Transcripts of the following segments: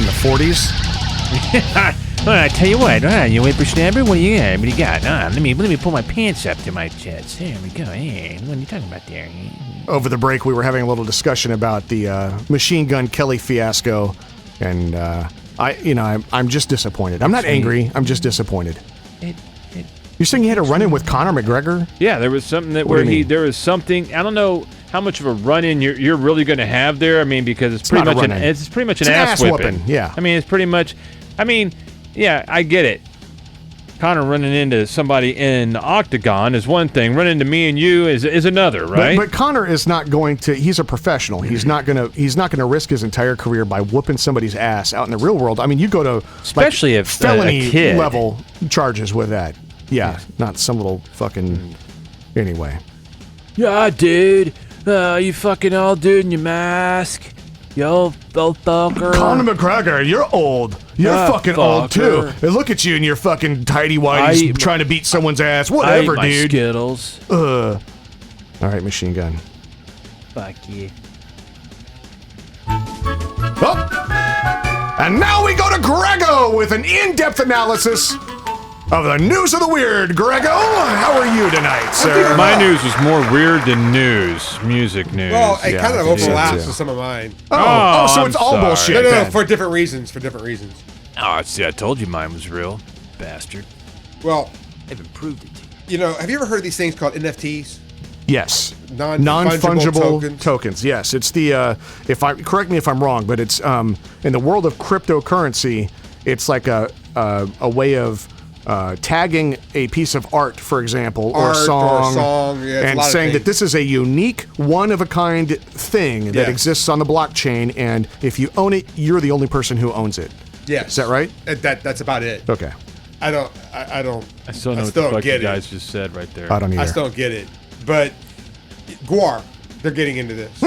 from the 40s. I tell you what, you whippersnapper, what do you got? What do you got? Let me pull my pants up to my chest. There we go. Hey, what are you talking about there? Over the break, we were having a little discussion about the Machine Gun Kelly fiasco, and I'm just disappointed. I'm not angry. I'm just disappointed. You're saying you had a run-in with Conor McGregor? Yeah, there was something there was something. I don't know how much of a run-in you're really going to have there. I mean, because it's pretty much an ass whipping. Yeah. I mean, it's pretty much. I mean, yeah, I get it. Conor running into somebody in the octagon is one thing. Running into me and you is another, right? But Conor is not going to. He's a professional. He's not gonna risk his entire career by whooping somebody's ass out in the real world. I mean, you go to especially if felony a kid. level charges with that. Yeah, not some little fucking. Anyway. Yeah, dude. You fucking old dude in your mask. You old fucker. Conor McGregor, you're old. You're fucking old too. And look at you in your fucking tidy whities trying to beat someone's ass. Whatever, I eat my dude. Skittles. All right, Machine Gun. Fuck you. Oh. And now we go to Grego with an in-depth analysis of the news of the weird. Grego, how are you tonight, sir? My news was more weird than news. Music news. Well, it kind of overlaps with some of mine. Oh, so it's all bullshit. No, for different reasons. Oh, see, I told you mine was real, bastard. Well, I haven't proved it to you. You know, have you ever heard of these things called NFTs? Yes. Non-fungible tokens. Yes, it's the correct me if I'm wrong, but it's in the world of cryptocurrency, it's like a way of tagging a piece of art, for example, or a song, and saying that this is a unique, one-of-a-kind thing that exists on the blockchain, and if you own it, you're the only person who owns it. Yes. Is that right? That's about it. Okay. I still know what the fuck you guys just said right there. I don't either. I still don't get it. But Guar, they're getting into this.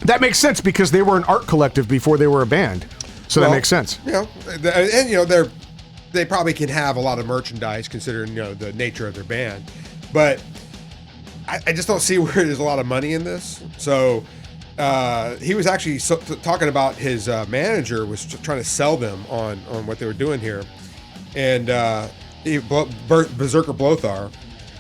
That makes sense because they were an art collective before they were a band. So that makes sense. You know, and you know, they probably can have a lot of merchandise considering, you know, the nature of their band. But I just don't see where there's a lot of money in this. So he was actually talking about his manager was trying to sell them on what they were doing here. And Berserker Blothar.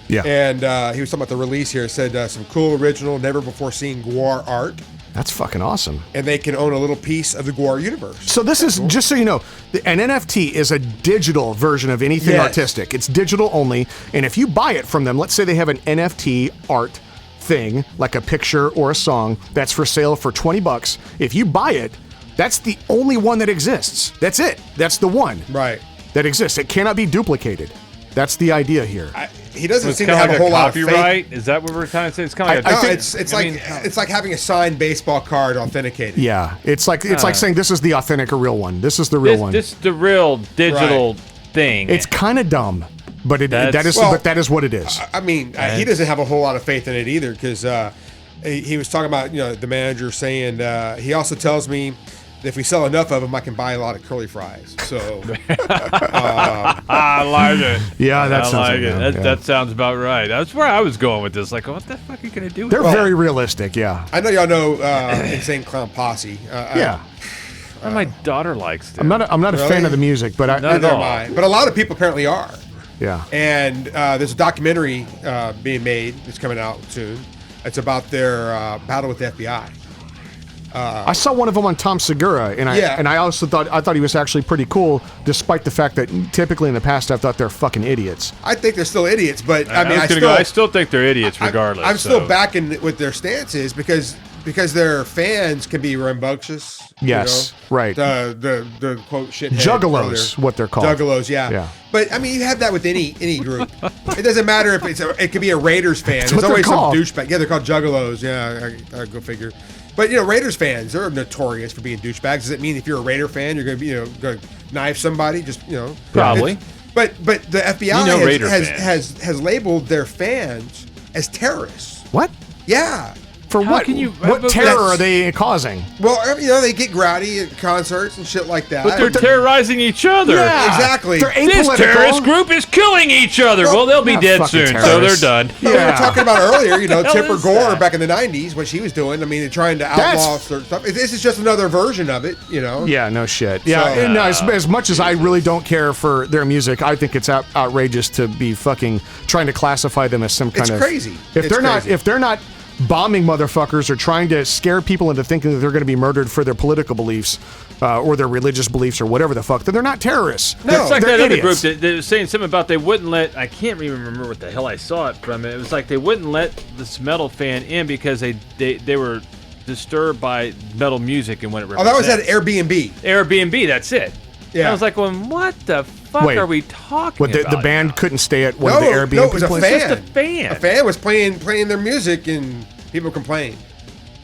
Yeah. And he was talking about the release here. It said some cool, original, never before seen Guar art. That's fucking awesome. And they can own a little piece of the Guar universe. So this is, just so you know, an NFT is a digital version of anything artistic. It's digital only. And if you buy it from them, let's say they have an NFT art thing, like a picture or a song, that's for sale for $20. If you buy it, that's the only one that exists. That's it. That's the one. Right. That exists. It cannot be duplicated. That's the idea here. He doesn't seem to have a whole lot of faith. Copyright? Is that what we're trying to say? It's kind of like it's like having a signed baseball card authenticated. Yeah, it's like saying this is the authentic or real one. This is the real one. This is the real digital thing. It's kind of dumb, but that is what it is. I mean, he doesn't have a whole lot of faith in it either because he was talking about, you know, the manager saying he also tells me if we sell enough of them, I can buy a lot of curly fries. So I like it. Yeah, that sounds like it. That sounds about right. That's where I was going with this. Like, what the fuck are you gonna do? They're very realistic. Yeah. I know y'all know Insane Clown Posse. My daughter likes them. I'm not a fan of the music, but neither am I. But a lot of people apparently are. Yeah. And there's a documentary being made that's coming out soon. It's about their battle with the FBI. I saw one of them on Tom Segura, and I also thought he was actually pretty cool, despite the fact that typically in the past I've thought they're fucking idiots. I think they're still idiots, but I still think they're idiots regardless. I'm still backing with their stances because their fans can be rambunctious. Yes, you know? right. The quote shithead. Juggalos, what they're called. Juggalos, yeah. But I mean, you have that with any group. It doesn't matter if it could be a Raiders fan. There's always some douchebag. Yeah, they're called Juggalos. Yeah, I go figure. But you know, Raiders fans, they're notorious for being douchebags. Does it mean if you're a Raider fan, you're going to be, going to knife somebody? Just, you know, probably. But the FBI has labeled their fans as terrorists. What? Yeah. For How what? can you- What but terror that's- are they causing? Well, you know, they get rowdy at concerts and shit like that. But they're terrorizing each other. Yeah, exactly. They're This apolitical. terrorist group is killing each other. Well, they'll be not dead fucking soon, so they're terrorists. done. But we were Yeah. talking about earlier, you know, hell Tipper is Gore that? back in the 90s, what she was doing. I mean, they're trying to outlaw certain stuff. This is just another version of it, you know? Yeah, no shit. Yeah, So- and, as much as I really don't care for their music, I think it's outrageous to be fucking trying to classify them as some kind It's of crazy. If It's they're crazy. not bombing motherfuckers or trying to scare people into thinking that they're going to be murdered for their political beliefs or their religious beliefs or whatever the fuck, then they're not terrorists. No. It's like They're that other group idiots. that was saying something about they wouldn't let. I can't even remember what the hell I saw it from. It was like they wouldn't let this metal fan in because they were disturbed by metal music and what it Oh, that was at represents. Airbnb. Airbnb. That's it. Yeah. I was like, well, what the fuck Wait. are we talking What, about? the band now? couldn't stay at one No, of the Airbnb no, it was a places? fan. Just a fan. A fan was playing their music and people complained.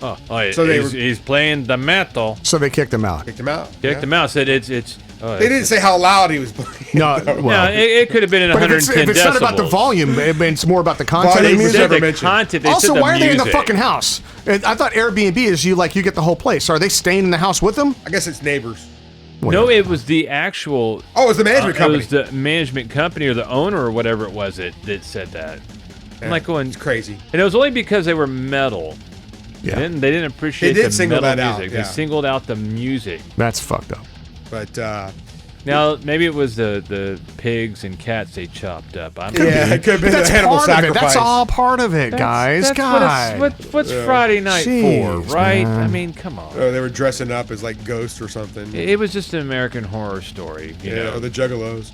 Oh, So they he's playing the metal. So they kicked him out. Kicked him out. Kicked Yeah. him out. Said it's. They didn't say how loud he was playing. No, though. well, No, it could have been in but 110 if it's not about the decibels. volume, it's more about the content Volume of the was music. never the mentioned. content. They Also, said the why are they in the music. fucking house? I thought Airbnb is you get the whole place. Are they staying in the house with them? I guess it's neighbors. No, it was the actual. Oh, it was the management It company. was the management company or the owner or whatever it was that said that. I'm like going, It's crazy. and it was only because they were metal. Yeah, They didn't appreciate They did the single metal that out, music. yeah. They singled out the music. that's fucked up. But Now maybe it was the pigs and cats they chopped up. I'm yeah, it could have been That's a Hannibal part of it. sacrifice. That's all part of it, guys. That's God. what's Friday night Jeez, for, right? man. I mean, come on. Oh, they were dressing up as like ghosts or something. It was just an American Horror Story, you Yeah, know. or the Juggalos.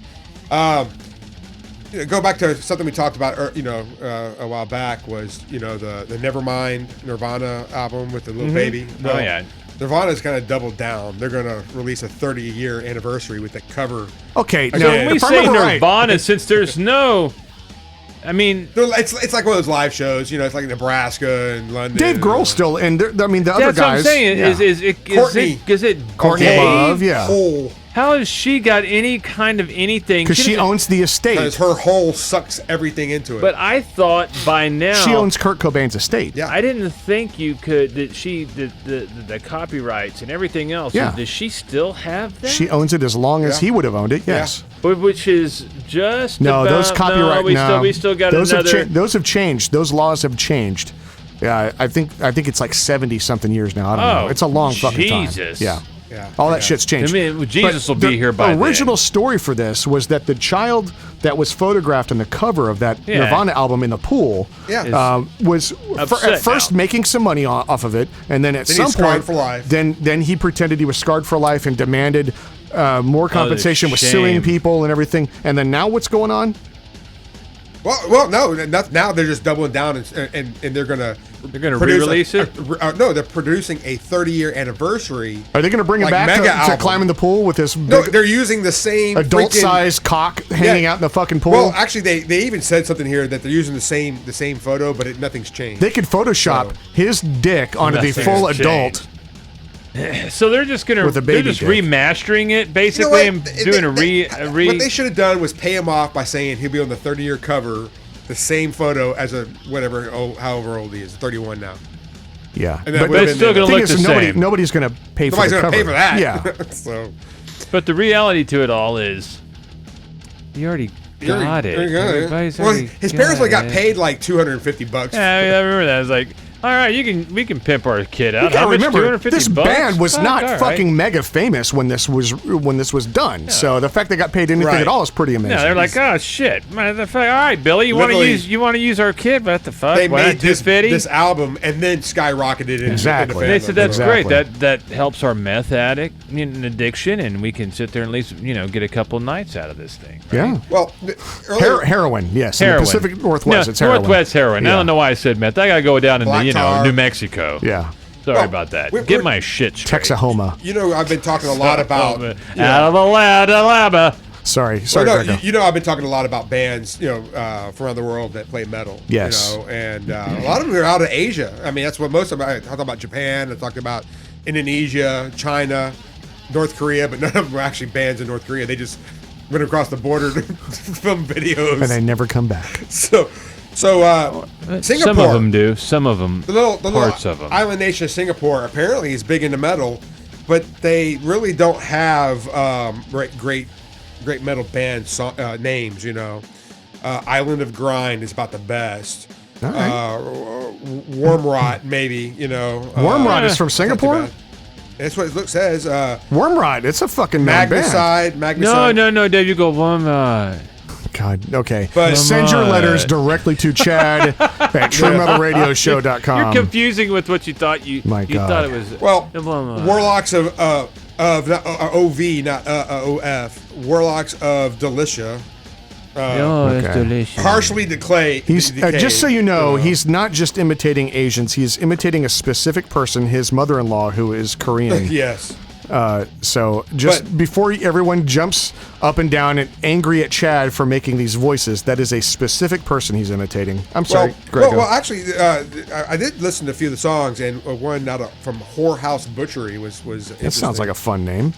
Go back to something we talked about, a while back was, the Nevermind Nirvana album with the little baby. Oh, yeah. Nirvana's kind of doubled down. They're going to release a 30-year anniversary with the cover. Okay, So now, When we if I say remember right, Nirvana, since there's no, I mean, It's like one of those live shows, it's like Nebraska and London. Dave Grohl still, and the other that's guys. what I'm saying. yeah. Courtney. Is it Courtney gay? Love, yeah, Whole, How has she got any kind of anything? because she Could've- owns the estate. because her whole sucks everything into it. But I thought by now She owns Kurt Cobain's estate. Yeah. I didn't think you could the copyrights and everything else. Yeah. Does she still have that? She owns it as long as Yeah. he would have owned it. Yes. Which is just No, about, those copyright. No, we still got those another. those have changed. Those laws have changed. Yeah, I think it's like 70 something years now. I don't know. It's a long fucking time. Jesus. Yeah. Yeah. All that Yeah. shit's changed. I mean, Jesus But will be here by The original then. story for this was that the child that was photographed on the cover of that Yeah. Nirvana album in the pool Yeah. was upset at first now. making some money off of it, and then at Then some he's scarred point, for life. then he pretended he was scarred for life and demanded more compensation, was suing shame. people and everything. And then now what's going on? Well, no. Now they're just doubling down and they're gonna re-release it? No, they're producing a 30-year anniversary. Are they going to bring him Like back mega to album. climb in the pool with this No, big they're using the same adult-sized cock hanging Yeah. out in the fucking pool? Well, actually, they even said something here that they're using the same photo, but nothing's changed. they could Photoshop So- his dick onto the Nothing's full changed. adult. So they're just gonna With a they're baby just dick. remastering it You know basically what? and doing a re. What they should have done was pay him off by saying he'll be on the 30-year cover, the same photo as a whatever, however old he is, 31 now. Yeah, And that but would've it's still been gonna the thing look is, the same. nobody's going to pay for Nobody's the gonna cover. pay for that. Yeah, So But the reality to it all is, you already got it. Everybody's Well, already his parents only got it. paid like $250. Yeah, I remember that. I was like, all right, we can pimp our kid out. you How gotta much? remember, $250? this band was Fuck, not all right. fucking mega famous when this was done. So the fact they got paid anything Right. at all is pretty amazing. No, they're like, oh shit, man, the fuck. All right, Billy, you want to Literally- use our kid? What the fuck? They Why made not this album and then skyrocketed it. Exactly. And they said that's Exactly. great. That helps our meth addict addiction, and we can sit there and at least get a couple nights out of this thing. Right? yeah. Well, earlier, Heroin, yes. In Heroin. the Pacific Northwest, No, it's heroin. Northwest heroin. I Yeah. don't know why I said meth. I gotta go down Black into tar. New Mexico. Yeah. Sorry Well, about that. we're- Get we're- my shit straight. Texahoma. I've been talking a lot about. Out of the lab. Sorry, Well, no, Greco. I've been talking a lot about bands, from around the world that play metal. Yes. And a lot of them are out of Asia. I mean, that's what most of them. I talked about Japan. I talked about Indonesia, China, North Korea, but none of them were actually bands in North Korea. They just went across the border to film videos. And they never come back. So, So Singapore. Some of them do. Some of them. The little parts of them. island nation of Singapore apparently is big into metal, but they really don't have great metal band names. Island of Grind is about the best. All right. Wormrot, maybe. Wormrot is from Singapore? That's what it says. Wormrot, it's a fucking known band. Magneside. No, Dave, you go Wormrot. God, okay. But send your letters directly to Chad at TrueMetalRadioShow.com. You're confusing with what you thought you. My you God. thought it was. Warlocks of not, OV, not OF. Warlocks of Delicia. It's delicious. Partially decayed. He's just so you know, he's not just imitating Asians. He's imitating a specific person, his mother-in-law, who is Korean. Yes. So just before everyone jumps up and down and angry at Chad for making these voices, that is a specific person he's imitating. I'm sorry, Grego. Well, actually, I did listen to a few of the songs, and one from Whorehouse Butchery was. That sounds like a fun name.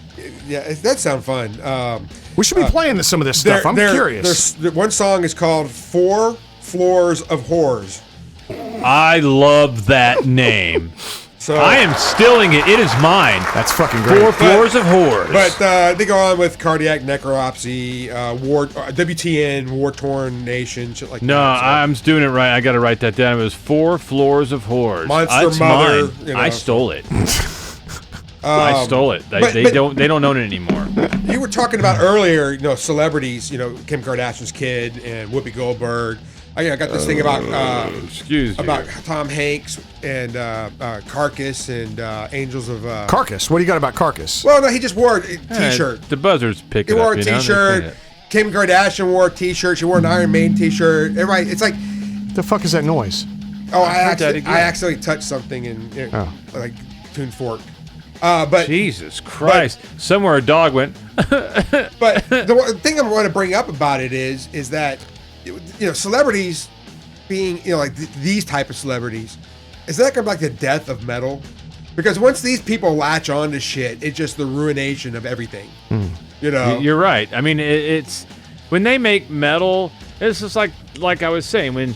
Yeah, it does sound fun. We should be playing some of this stuff. I'm curious. One song is called 4 Floors of Whores. I love that name. So I am stealing it. It is mine. That's fucking great. 4 Floors of Whores. But they go on with Cardiac Necropsy, WTN, War Torn Nation, shit like that. No, I'm doing it right. I got to write that down. It was 4 Floors of Whores. Monster That's Mother. Mine. I stole it. I stole it. They don't own it anymore. You were talking about earlier, celebrities, Kim Kardashian's kid and Whoopi Goldberg. I got this thing about Tom Hanks and Carcass and Angels of Carcass. What do you got about Carcass? Well, no, he just wore a T-shirt. The buzzards pick He it up. wore a T-shirt. Kim Kardashian wore a T-shirt. She wore an Iron Maiden T-shirt. Everybody, it's like, the fuck is that noise? Oh, I accidentally touched something and like tuned fork. But Jesus Christ! Somewhere a dog went. But the thing I want to bring up about it is that celebrities being like these type of celebrities, is that kind of like the death of metal? Because once these people latch on to shit, it's just the ruination of everything. You're right. I mean, it's when they make metal. It's just like I was saying when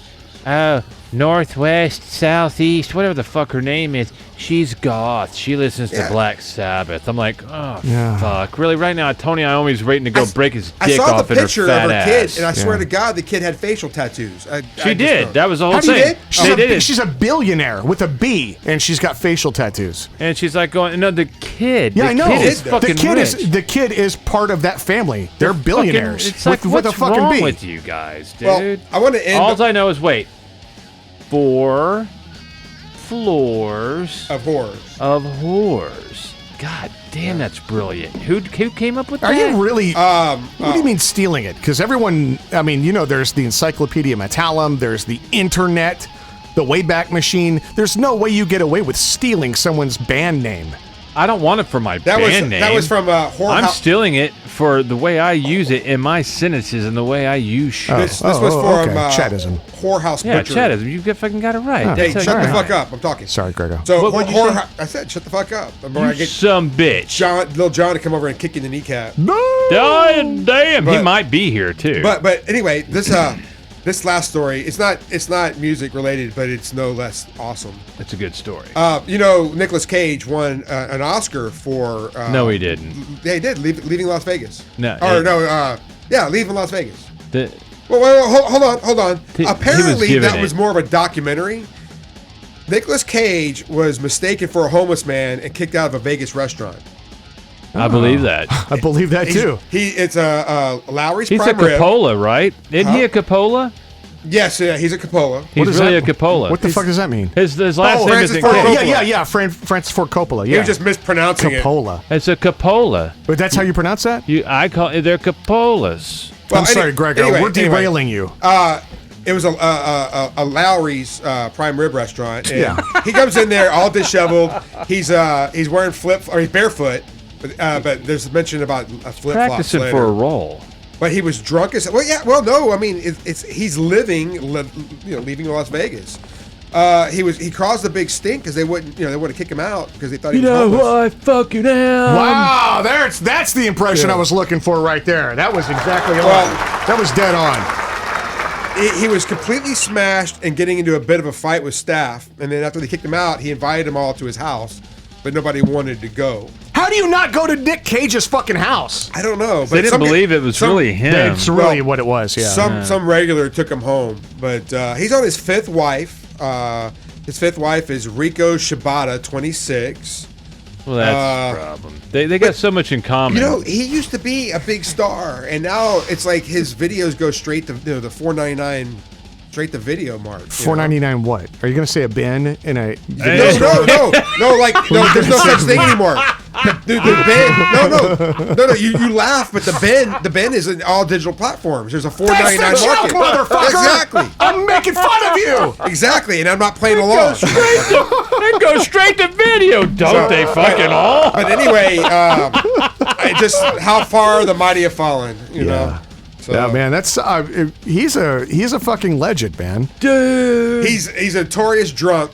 Northwest, Southeast, whatever the fuck her name is, she's goth. She listens to Black Sabbath. I'm like, fuck. Really, right now, Tony Iommi's waiting to go break his dick off in her fat ass. I saw the picture of her kid, and I swear to God, the kid had facial tattoos. She did. That was the whole thing. She's a billionaire with a B, and she's got facial tattoos. And she's like going, no, the kid. Yeah, I know. The kid is part of that family. They're billionaires. It's like, with a fucking wrong B. with you guys, dude? Well, I want to end. All I know is 4 floors of whores. Of whores. God damn, that's brilliant. Who came up with that? Are you really? What do you mean stealing it? Because everyone, I mean, there's the Encyclopedia Metallum, there's the internet, the Wayback Machine. There's no way you get away with stealing someone's band name. I don't want it for my band name. That was from I'm stealing it for the way I use it in my sentences and the way I use shit. This was from Chaddism. Whorehouse Butchery. Yeah, Chaddism. You fucking got it right. Hey, shut the fuck up. I'm talking. Sorry, Grego. So, I said, shut the fuck up. You some bitch. Little John to come over and kick you in the kneecap. No! Damn, he might be here, too. But anyway, this last story, it's not music related, but it's no less awesome. It's a good story. Nicolas Cage won an Oscar for. No, he didn't. Yeah, he did. Leaving Las Vegas. Leaving Las Vegas. Well, hold on. Apparently, that was more of a documentary. Nicolas Cage was mistaken for a homeless man and kicked out of a Vegas restaurant. I believe that. I believe that too. It's Lowry's He's prime a Coppola, right? Isn't he a Coppola? Yes, he's a Coppola. He's really a Coppola. What the fuck does that mean? His last name isn't Coppola. Yeah. Francis Ford Coppola. Yeah. He was just mispronouncing Coppola. It's a Coppola. But that's how you pronounce that? I call it. They're Coppolas. I'm sorry, Grego. We're derailing you. It was a Lowry's prime rib restaurant. And he comes in there all disheveled. He's wearing he's barefoot. But there's mention about a flip flop. Practicing for a role. But he was drunk as no. I mean, he's leaving Las Vegas. He caused a big stink because they wouldn't kick him out because they thought he was homeless. I fucking am. Wow, that's the impression I was looking for right there. That was exactly on. That was dead on. he was completely smashed and getting into a bit of a fight with staff. And then after they kicked him out, he invited them all to his house, but nobody wanted to go. How do you not go to Nick Cage's fucking house? I don't know. But They didn't believe it was really him. It's really what it was, yeah. Some regular took him home, but he's on his fifth wife. His fifth wife is Rico Shibata, 26. Well, that's the problem. They got so much in common. You know, he used to be a big star, and now it's like his videos go straight to the $4.99 straight to video mark. $4.99 what? Are you going to say a bin in a... No, like, no, there's no such thing anymore. The bin, you laugh, but the bin is in all digital platforms. There's a $4.99 market. Motherfucker! Exactly. I'm making fun of you! Exactly, and I'm not playing along. They go straight to video, don't they fucking all? But anyway, just how far the mighty have fallen, you know? So, yeah, man, that's he's a fucking legend, man. Dude, he's a notorious drunk.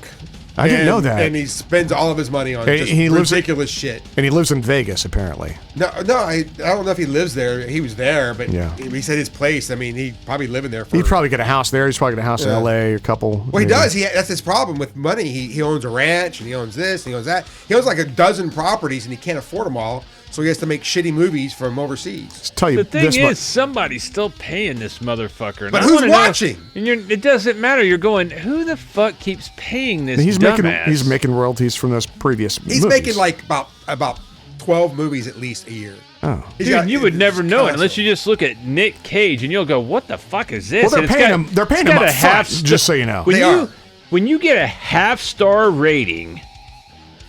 I didn't know that. And he spends all of his money on just ridiculous shit. And he lives in Vegas, apparently. No, I don't know if he lives there. He was there, but yeah. He said his place. I mean, he'd probably living there for... He'd probably get a house there. He's probably got a house in L.A., a couple. Well, he does. That's his problem with money. He owns a ranch, and he owns this, and he owns that. He owns like a dozen properties, and he can't afford them all. So he has to make shitty movies from overseas. Tell you the thing is, somebody's still paying this motherfucker. But who's watching? And it doesn't matter. You're going, who the fuck keeps paying this he's dumbass? He's making royalties from those previous movies. He's making like about 12 movies at least a year. Oh. Dude, you would never know it unless you just look at Nick Cage and you'll go, what the fuck is this? Well, they're paying him up front, just so you know. When you get a half-star rating...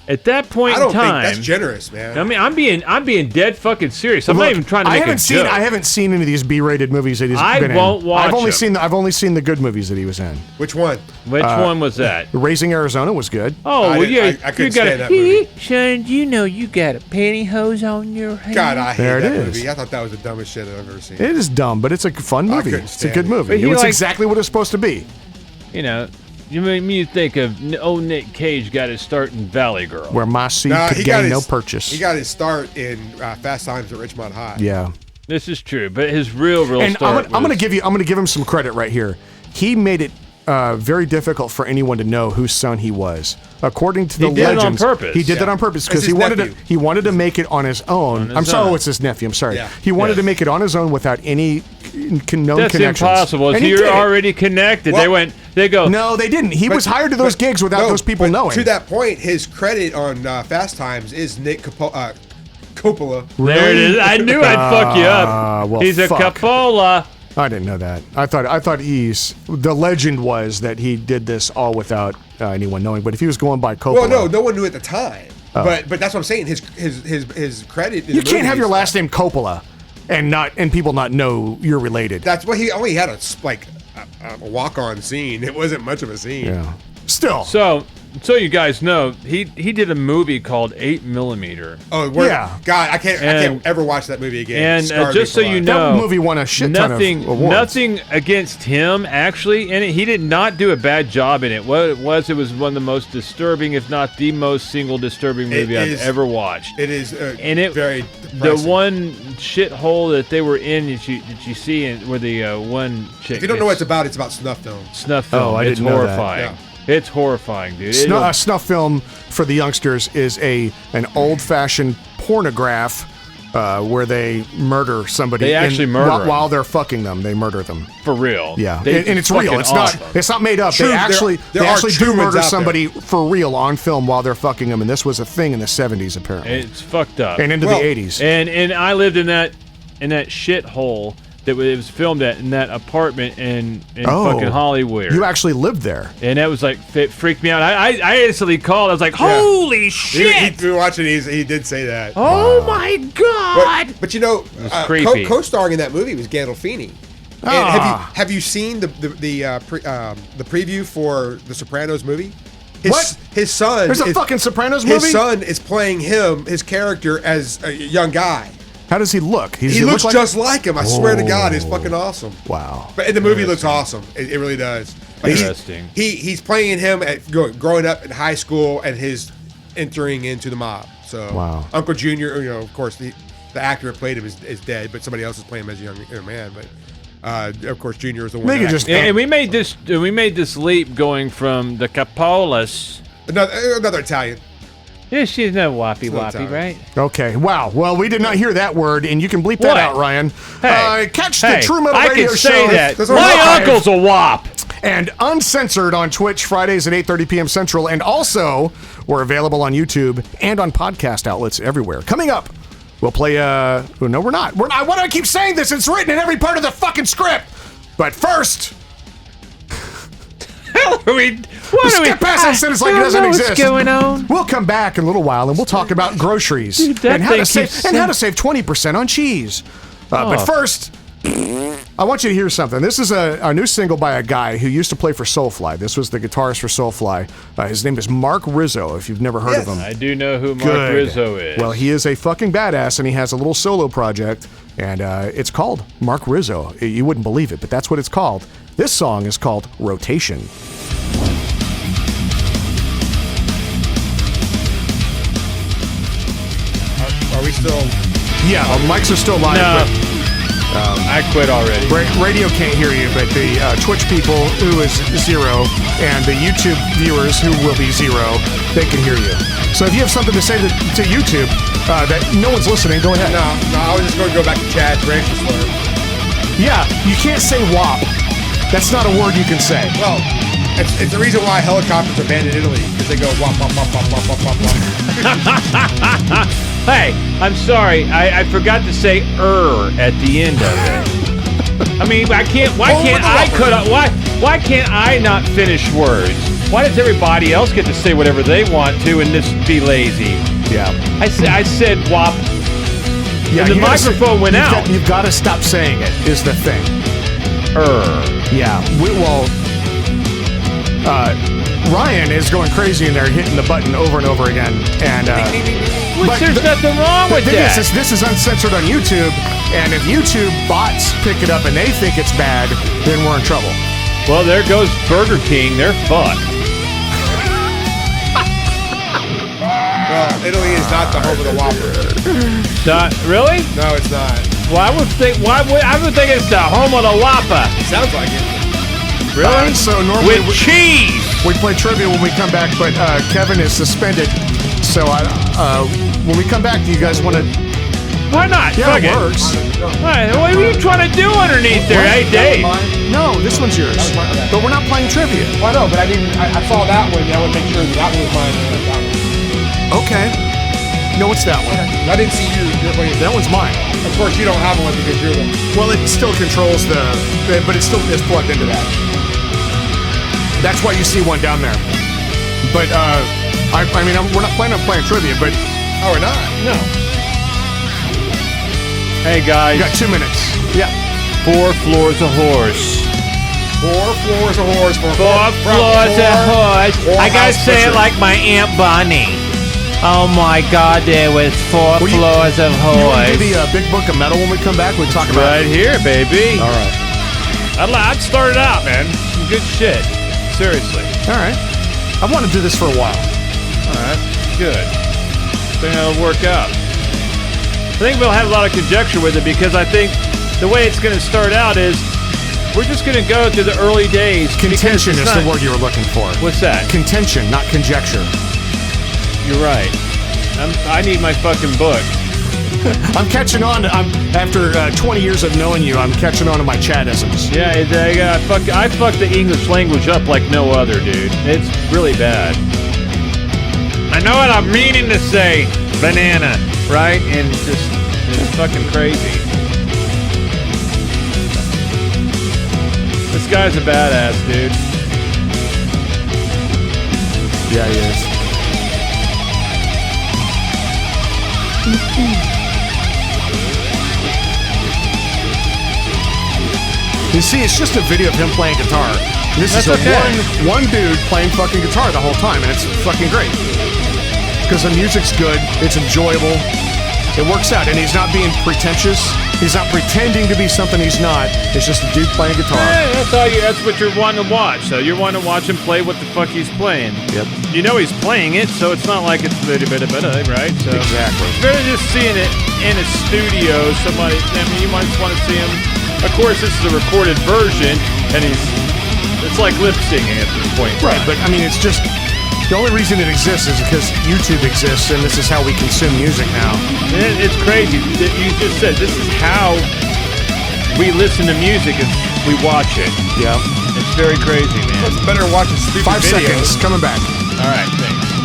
At that point in time, I don't think that's generous, man. I mean, I'm being dead fucking serious. I'm not even trying to make a joke. I haven't seen any of these B-rated movies that he's been in. I won't watch I've only seen the good movies that he was in. Which one? Which one was that? Raising Arizona was good. Oh, well, yeah. I couldn't stand that movie. Son, you know you got a pantyhose on your head. God, I hate that movie. I thought that was the dumbest shit I've ever seen. It is dumb, but it's a fun movie. It's a good movie. It was exactly what it's supposed to be. You know. You made me think of old Nick Cage got his start in Valley Girl. Where my seed could gain no purchase. He got his start in Fast Times at Ridgemont High. Yeah. This is true, but his real start I'm going to give him some credit right here. He made it very difficult for anyone to know whose son he was. According to the legends, he did it on purpose. He did that on purpose because he wanted to make it on his own. I'm sorry, it's his nephew. I'm sorry. Yeah. He wanted to make it on his own without any known connections. That's impossible. If you're already connected, they go. No, they didn't. He was hired to those gigs without those people knowing. To that point, his credit on Fast Times is Nick Coppola. Really? There it is. I knew I'd fuck you up. Well, he's a Coppola. I didn't know that. I thought the legend was that he did this all without anyone knowing. But if he was going by Coppola, well, no one knew at the time. But that's what I'm saying. His credit. You can't have your last name Coppola and people not know you're related. That's what he only had a walk-on scene. It wasn't much of a scene. Yeah. Still. So you guys know, he did a movie called 8mm. Oh, yeah. God, I can't ever watch that movie again. And just so you know, that movie won a shit ton of awards. Nothing against him, actually, and he did not do a bad job in it. What it was one of the most disturbing, if not the most single disturbing movie I've ever watched. It is very depressing. The one shithole that they were in that you see where the one chick... If you don't know what it's about snuff film. Snuff film. I didn't know that. Yeah. It's horrifying, dude. Snuff film for the youngsters is an old-fashioned pornograph where they murder somebody. They actually murder them. While they're fucking them. They murder them for real. Yeah, and it's real. It's not made up. True, they actually do murder somebody there. for real on film while they're fucking them, and this was a thing in the 70s apparently. It's fucked up. And into the 80s. And I lived in that shithole. It was filmed in that apartment in fucking Hollywood. You actually lived there. And that was like, it freaked me out. I instantly called. I was like, holy shit. He watching it, he did say that. Oh my God. But you know, creepy. co-starring in that movie was Gandolfini. And have you seen the preview for the Sopranos movie? His son. There's a fucking Sopranos movie? His son is playing his character as a young guy. How does he look? He looks just like him. I swear to God, it's fucking awesome. Wow. But the movie looks awesome. It really does. But Interesting. He's playing him at growing up in high school and his entering into the mob. So wow. Uncle Junior, of course, the actor who played him is dead, but somebody else is playing him as a young man. But Of course, Junior is the one. They could just and we made this leap going from the Capolas. Another Italian. Yeah, she's no whoppy, right? Okay. Wow. Well, we did not hear that word, and you can bleep that out, Ryan. Hey, catch the True Metal Radio I can Show. say that. My uncle's a wop. And uncensored on Twitch Fridays at 8:30 p.m. Central, and also we're available on YouTube and on podcast outlets everywhere. Coming up, we'll play. No, we're not. We're not. Why do I keep saying this? It's written in every part of the fucking script. But first. Skip past that sentence like it doesn't exist. What's going on? We'll come back in a little while and we'll talk about groceries and how to save 20% on cheese. But first, I want you to hear something. This is a new single by a guy who used to play for Soulfly. This was the guitarist for Soulfly. His name is Mark Rizzo, if you've never heard of him. I do know who Mark Rizzo is. Well, he is a fucking badass, and he has a little solo project, and it's called Mark Rizzo. You wouldn't believe it, but that's what it's called. This song is called Rotation. Are we still? Yeah, the mics are still live. No. But, I quit already. Radio can't hear you, but the Twitch people, who is 0, and the YouTube viewers, who will be 0, they can hear you. So if you have something to say to YouTube that no one's listening, go ahead. No, I was just going to go back to Chad's racial slur. Yeah, you can't say WAP. That's not a word you can say. Well, it's the reason why helicopters are banned in Italy, because they go wop, wop, wop, wop, wop, wop, wop, wop. Hey, I'm sorry. I forgot to say at the end of it. I mean, why can't I not finish words? Why does everybody else get to say whatever they want to and just be lazy? Yeah. I said wop. Yeah, and the microphone went out. You've got to stop saying it, is the thing. Yeah. Ryan is going crazy in there, hitting the button over and over again. And there's nothing wrong with that. This is uncensored on YouTube, and if YouTube bots pick it up and they think it's bad, then we're in trouble. Well, there goes Burger King. They're fucked. Well, Italy is not the home of the Whopper. Really? No, it's not. Well, I would think it's the home of the Whopper. It sounds like it. Really? So normally with cheese. We play trivia when we come back, but Kevin is suspended. So when we come back, do you guys want to? Why not? Yeah, Fuck it works. Right, what are you trying to do underneath there? Hey, Dave. No, this one's yours. But we're not playing trivia. I know, but I saw that one. I want to make sure that one was mine. That one. Okay. No, it's that one. I didn't see you. That one's mine. Of course, you don't have one because you're the. Well, it still controls but it still is plugged into that. That's why you see one down there. But we're not planning on playing trivia, but we're not. No. Hey guys, you got 2 minutes. Yeah. 4 floors a horse. 4 floors a horse. 4 floors a horse. I gotta say it like my Aunt Bonnie. Oh my God, there was 4 floors of horse. You want to do the Big Book of Metal when we come back? We'll talk about right here, baby. All right. I'd start it out, man. Some good shit. Seriously. All right. I want to do this for a while. All right. Good. I think that'll work out. I think we'll have a lot of conjecture with it because I think the way it's going to start out is we're just going to go to the early days. Contention is the word you were looking for. What's that? Contention, not conjecture. You're right. I need my fucking book. I'm catching on. After 20 years of knowing you, I'm catching on to my Chadisms. Yeah, I fucked the English language up like no other, dude. It's really bad. I know what I'm meaning to say, banana, right? And it's fucking crazy. This guy's a badass, dude. Yeah, he is. You see, it's just a video of him playing guitar. And this is one dude playing fucking guitar the whole time, and it's fucking great. Because the music's good, it's enjoyable, it works out, and he's not being pretentious. He's not pretending to be something he's not. It's just a dude playing guitar. Yeah, that's what you're wanting to watch. So you're wanting to watch him play what the fuck he's playing. Yep. You know he's playing it, so it's not like it's right? So exactly. It's better just seeing it in a studio. You might just want to see him Of course, this is a recorded version, and it's like lip singing at this point. Right, but I mean, it's just the only reason it exists is because YouTube exists, and this is how we consume music now. It's crazy. You just said this is how we listen to music as we watch it. Yeah. It's very crazy, man. It's better watching stupid 5 videos. seconds, coming back. All right, thanks.